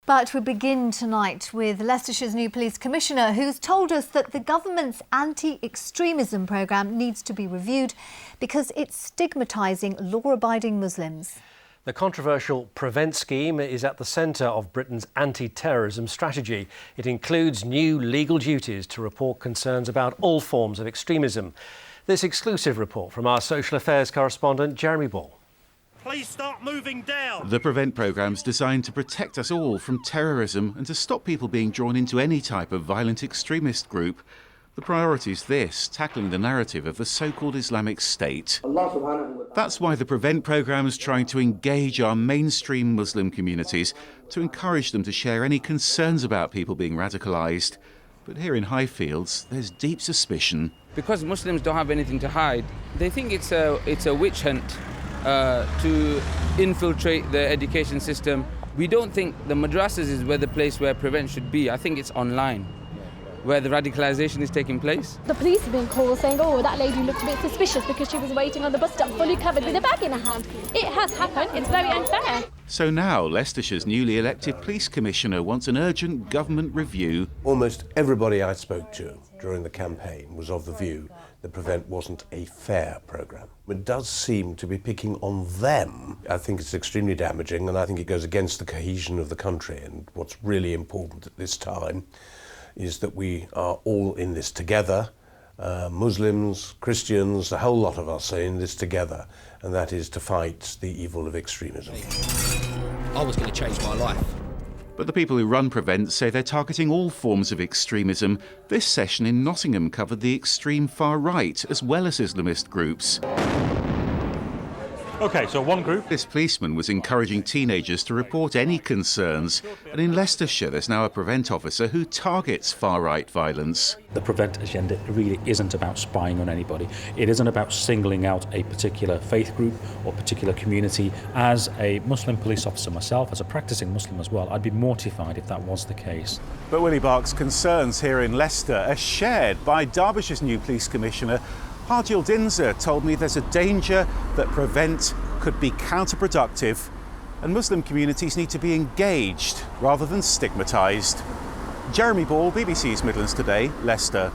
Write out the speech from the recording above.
But we begin tonight with Leicestershire's new police commissioner, who's told us that the government's anti-extremism programme needs to be reviewed because it's stigmatising law-abiding Muslims. The controversial Prevent scheme is at the centre of Britain's anti-terrorism strategy. It includes new legal duties to report concerns about all forms of extremism. This exclusive report from our social affairs correspondent, Jeremy Ball. Please start moving down. The Prevent programme's designed to protect us all from terrorism and to stop people being drawn into any type of violent extremist group. The priority is this, tackling the narrative of the so-called Islamic State. That's why the Prevent programme is trying to engage our mainstream Muslim communities to encourage them to share any concerns about people being radicalised. But here in Highfields, there's deep suspicion. Because Muslims don't have anything to hide, they think it's a witch hunt to infiltrate the education system. We don't think the madrasas is the place where Prevent should be. I think it's online, where the radicalisation is taking place. The police have been called saying, oh, that lady looked a bit suspicious because she was waiting on the bus stop fully covered with a bag in her hand. It has happened. It's very unfair. So now Leicestershire's newly elected police commissioner wants an urgent government review. Almost everybody I spoke to during the campaign was of the view that Prevent wasn't a fair programme. It does seem to be picking on them. I think it's extremely damaging, and I think it goes against the cohesion of the country. And what's really important at this time is that we are all in this together. Muslims, Christians, a whole lot of us are in this together, and that is to fight the evil of extremism. I was going to change my life. But the people who run Prevent say they're targeting all forms of extremism. This session in Nottingham covered the extreme far right as well as Islamist groups. OK, so one group. This policeman was encouraging teenagers to report any concerns. And in Leicestershire, there's now a Prevent officer who targets far-right violence. The Prevent agenda really isn't about spying on anybody. It isn't about singling out a particular faith group or particular community. As a Muslim police officer myself, as a practising Muslim as well, I'd be mortified if that was the case. But Willy Bach's concerns here in Leicester are shared by Derbyshire's new police commissioner. Harjil Dinzer told me there's a danger that Prevent could be counterproductive and Muslim communities need to be engaged rather than stigmatised. Jeremy Ball, BBC's Midlands Today, Leicester.